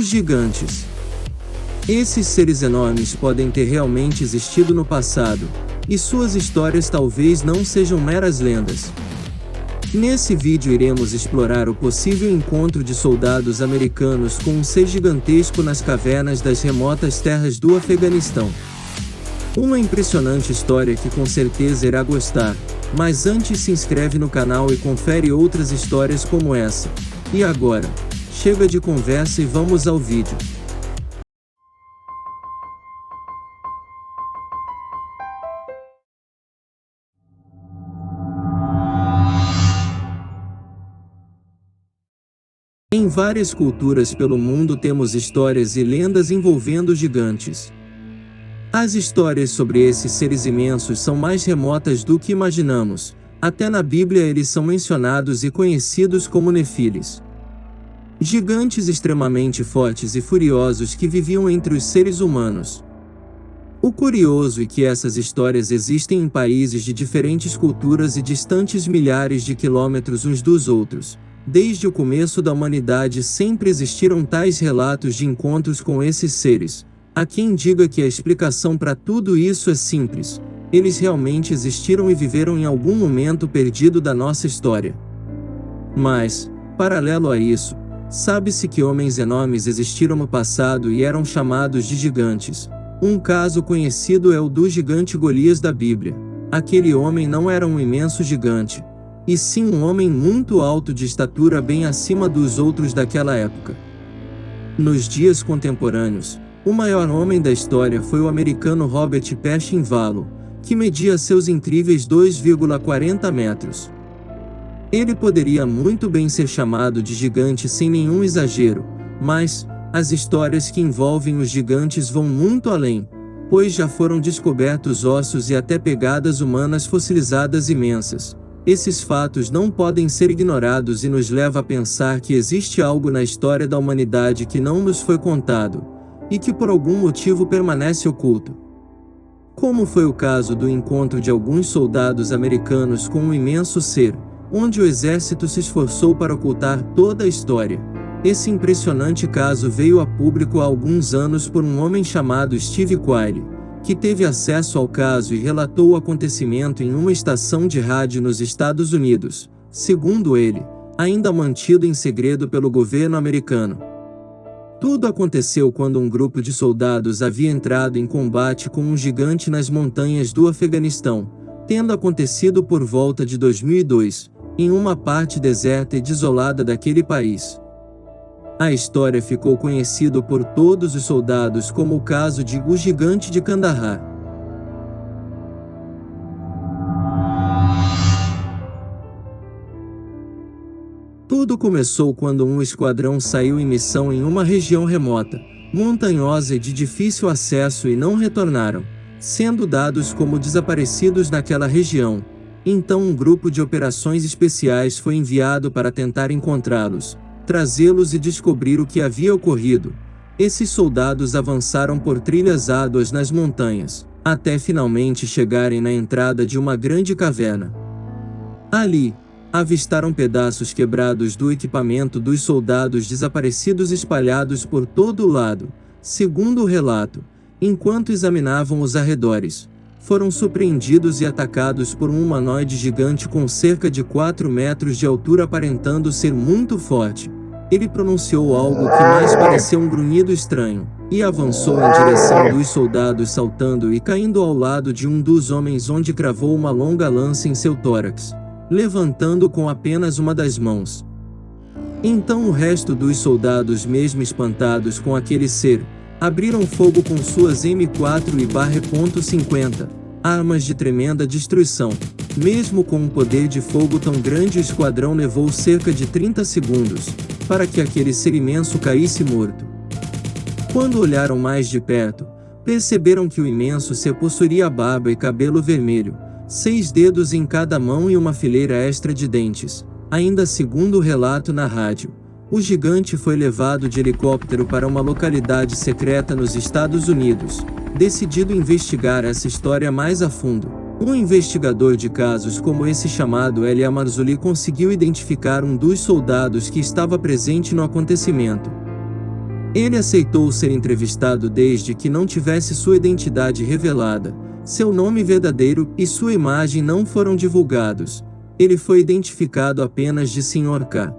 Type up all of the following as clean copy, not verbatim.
Os gigantes. Esses seres enormes podem ter realmente existido no passado, e suas histórias talvez não sejam meras lendas. Nesse vídeo iremos explorar o possível encontro de soldados americanos com um ser gigantesco nas cavernas das remotas terras do Afeganistão. Uma impressionante história que com certeza irá gostar, mas antes se inscreve no canal e confere outras histórias como essa. E agora, chega de conversa e vamos ao vídeo. Em várias culturas pelo mundo temos histórias e lendas envolvendo gigantes. As histórias sobre esses seres imensos são mais remotas do que imaginamos. Até na Bíblia eles são mencionados e conhecidos como Nefilis. Gigantes extremamente fortes e furiosos que viviam entre os seres humanos. O curioso é que essas histórias existem em países de diferentes culturas e distantes milhares de quilômetros uns dos outros. Desde o começo da humanidade sempre existiram tais relatos de encontros com esses seres. Há quem diga que a explicação para tudo isso é simples: eles realmente existiram e viveram em algum momento perdido da nossa história. Mas, paralelo a isso, sabe-se que homens enormes existiram no passado e eram chamados de gigantes. Um caso conhecido é o do gigante Golias da Bíblia. Aquele homem não era um imenso gigante, e sim um homem muito alto de estatura bem acima dos outros daquela época. Nos dias contemporâneos, o maior homem da história foi o americano Robert Pershing-Valo, que media seus incríveis 2,40 metros. Ele poderia muito bem ser chamado de gigante sem nenhum exagero, mas as histórias que envolvem os gigantes vão muito além, pois já foram descobertos ossos e até pegadas humanas fossilizadas imensas. Esses fatos não podem ser ignorados e nos leva a pensar que existe algo na história da humanidade que não nos foi contado, e que por algum motivo permanece oculto. Como foi o caso do encontro de alguns soldados americanos com um imenso ser, onde o exército se esforçou para ocultar toda a história. Esse impressionante caso veio a público há alguns anos por um homem chamado Steve Quayle, que teve acesso ao caso e relatou o acontecimento em uma estação de rádio nos Estados Unidos, segundo ele, ainda mantido em segredo pelo governo americano. Tudo aconteceu quando um grupo de soldados havia entrado em combate com um gigante nas montanhas do Afeganistão, tendo acontecido por volta de 2002, em uma parte deserta e desolada daquele país. A história ficou conhecida por todos os soldados como o caso de O Gigante de Kandahar. Tudo começou quando um esquadrão saiu em missão em uma região remota, montanhosa e de difícil acesso e não retornaram, sendo dados como desaparecidos naquela região. Então um grupo de operações especiais foi enviado para tentar encontrá-los, trazê-los e descobrir o que havia ocorrido. Esses soldados avançaram por trilhas árduas nas montanhas, até finalmente chegarem na entrada de uma grande caverna. Ali, avistaram pedaços quebrados do equipamento dos soldados desaparecidos espalhados por todo o lado. Segundo o relato, enquanto examinavam os arredores, foram surpreendidos e atacados por um humanoide gigante com cerca de 4 metros de altura, aparentando ser muito forte. Ele pronunciou algo que mais pareceu um grunhido estranho, e avançou em direção dos soldados, saltando e caindo ao lado de um dos homens, onde cravou uma longa lança em seu tórax, levantando com apenas uma das mãos. Então o resto dos soldados, mesmo espantados com aquele ser, abriram fogo com suas M4 e .50, armas de tremenda destruição. Mesmo com um poder de fogo tão grande, o esquadrão levou cerca de 30 segundos para que aquele ser imenso caísse morto. Quando olharam mais de perto, perceberam que o imenso ser possuía barba e cabelo vermelho, 6 dedos em cada mão e uma fileira extra de dentes. Ainda segundo o relato na rádio, o gigante foi levado de helicóptero para uma localidade secreta nos Estados Unidos, decidido investigar essa história mais a fundo. Um investigador de casos como esse chamado Elia Marzulli conseguiu identificar um dos soldados que estava presente no acontecimento. Ele aceitou ser entrevistado desde que não tivesse sua identidade revelada, seu nome verdadeiro e sua imagem não foram divulgados. Ele foi identificado apenas de Sr. K.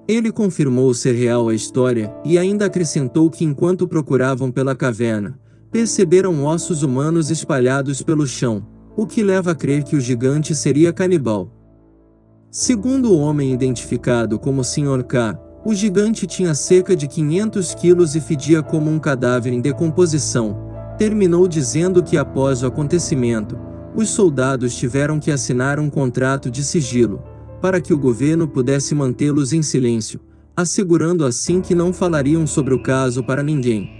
Ele confirmou ser real a história e ainda acrescentou que enquanto procuravam pela caverna, perceberam ossos humanos espalhados pelo chão, o que leva a crer que o gigante seria canibal. Segundo o homem identificado como Sr. K, o gigante tinha cerca de 500 quilos e fedia como um cadáver em decomposição. Terminou dizendo que após o acontecimento, os soldados tiveram que assinar um contrato de sigilo, para que o governo pudesse mantê-los em silêncio, assegurando assim que não falariam sobre o caso para ninguém.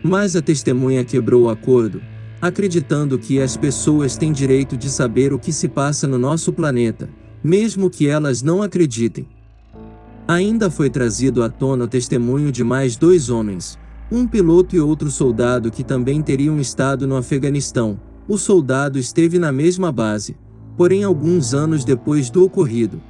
Mas a testemunha quebrou o acordo, acreditando que as pessoas têm direito de saber o que se passa no nosso planeta, mesmo que elas não acreditem. Ainda foi trazido à tona o testemunho de mais 2 homens, um piloto e outro soldado que também teriam estado no Afeganistão. O soldado esteve na mesma base, porém alguns anos depois do ocorrido.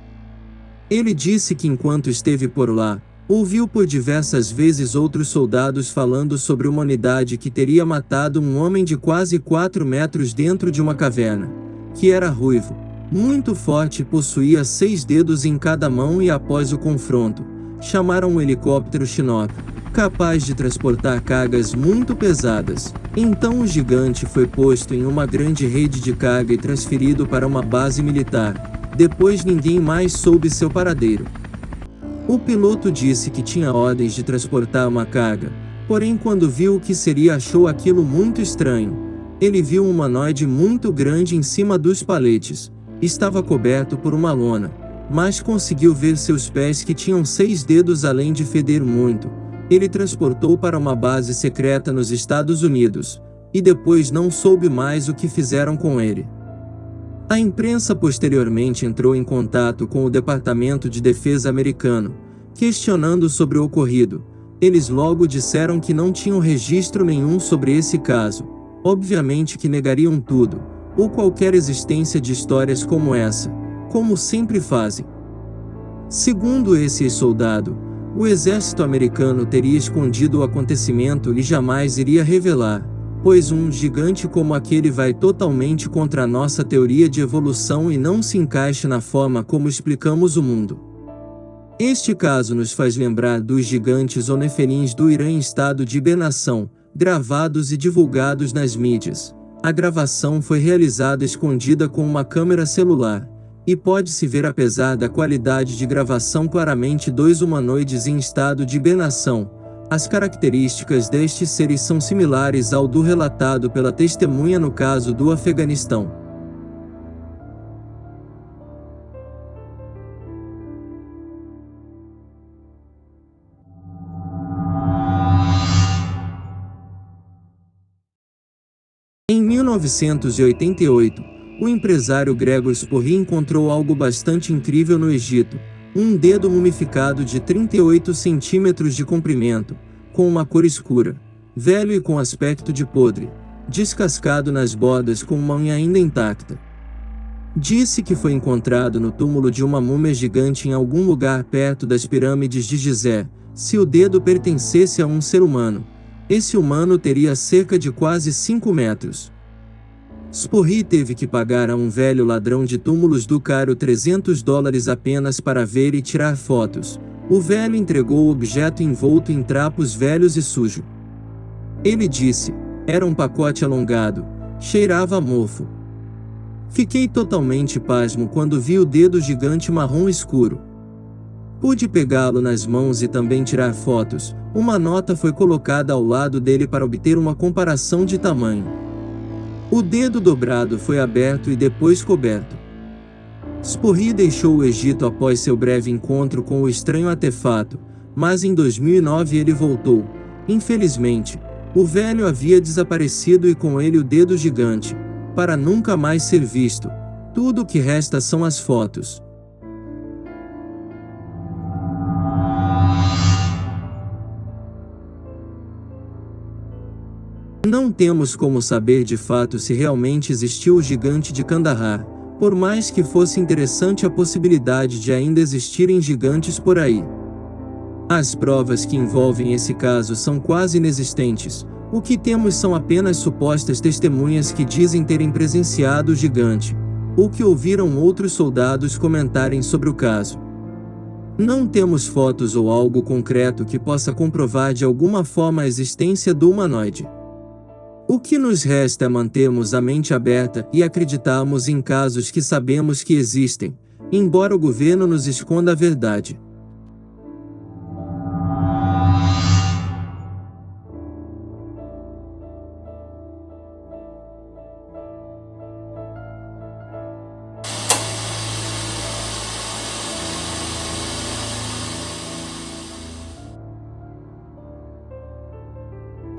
Ele disse que enquanto esteve por lá, ouviu por diversas vezes outros soldados falando sobre uma unidade que teria matado um homem de quase 4 metros dentro de uma caverna, que era ruivo, muito forte e possuía 6 dedos em cada mão e após o confronto, chamaram um helicóptero Chinook, capaz de transportar cargas muito pesadas. Então o gigante foi posto em uma grande rede de carga e transferido para uma base militar. Depois ninguém mais soube seu paradeiro. O piloto disse que tinha ordens de transportar uma carga, porém quando viu o que seria achou aquilo muito estranho. Ele viu um humanoide muito grande em cima dos paletes. Estava coberto por uma lona, mas conseguiu ver seus pés que tinham 6 dedos além de feder muito. Ele transportou para uma base secreta nos Estados Unidos, e depois não soube mais o que fizeram com ele. A imprensa posteriormente entrou em contato com o Departamento de Defesa americano, questionando sobre o ocorrido. Eles logo disseram que não tinham registro nenhum sobre esse caso, obviamente que negariam tudo, ou qualquer existência de histórias como essa, como sempre fazem. Segundo esse ex-soldado, o exército americano teria escondido o acontecimento e jamais iria revelar, pois um gigante como aquele vai totalmente contra a nossa teoria de evolução e não se encaixa na forma como explicamos o mundo. Este caso nos faz lembrar dos gigantes ou nefelins do Irã em estado de hibernação, gravados e divulgados nas mídias. A gravação foi realizada escondida com uma câmera celular, e pode-se ver apesar da qualidade de gravação claramente 2 humanoides em estado de hibernação. As características destes seres são similares ao do relatado pela testemunha no caso do Afeganistão. Em 1988, o empresário Gregor Sporry encontrou algo bastante incrível no Egito, um dedo mumificado de 38 centímetros de comprimento, com uma cor escura, velho e com aspecto de podre, descascado nas bordas com uma unha ainda intacta. Disse que foi encontrado no túmulo de uma múmia gigante em algum lugar perto das pirâmides de Gizé. Se o dedo pertencesse a um ser humano, esse humano teria cerca de quase 5 metros. Sporry teve que pagar a um velho ladrão de túmulos do Cairo $300 apenas para ver e tirar fotos. O velho entregou o objeto envolto em trapos velhos e sujo. Ele disse, era um pacote alongado, cheirava a mofo. Fiquei totalmente pasmo quando vi o dedo gigante marrom escuro. Pude pegá-lo nas mãos e também tirar fotos. Uma nota foi colocada ao lado dele para obter uma comparação de tamanho. O dedo dobrado foi aberto e depois coberto. Sporry deixou o Egito após seu breve encontro com o estranho artefato, mas em 2009 ele voltou. Infelizmente, o velho havia desaparecido e com ele o dedo gigante, para nunca mais ser visto. Tudo o que resta são as fotos. Não temos como saber de fato se realmente existiu o gigante de Kandahar, por mais que fosse interessante a possibilidade de ainda existirem gigantes por aí. As provas que envolvem esse caso são quase inexistentes. O que temos são apenas supostas testemunhas que dizem terem presenciado o gigante, ou que ouviram outros soldados comentarem sobre o caso. Não temos fotos ou algo concreto que possa comprovar de alguma forma a existência do humanoide. O que nos resta é mantermos a mente aberta e acreditarmos em casos que sabemos que existem, embora o governo nos esconda a verdade.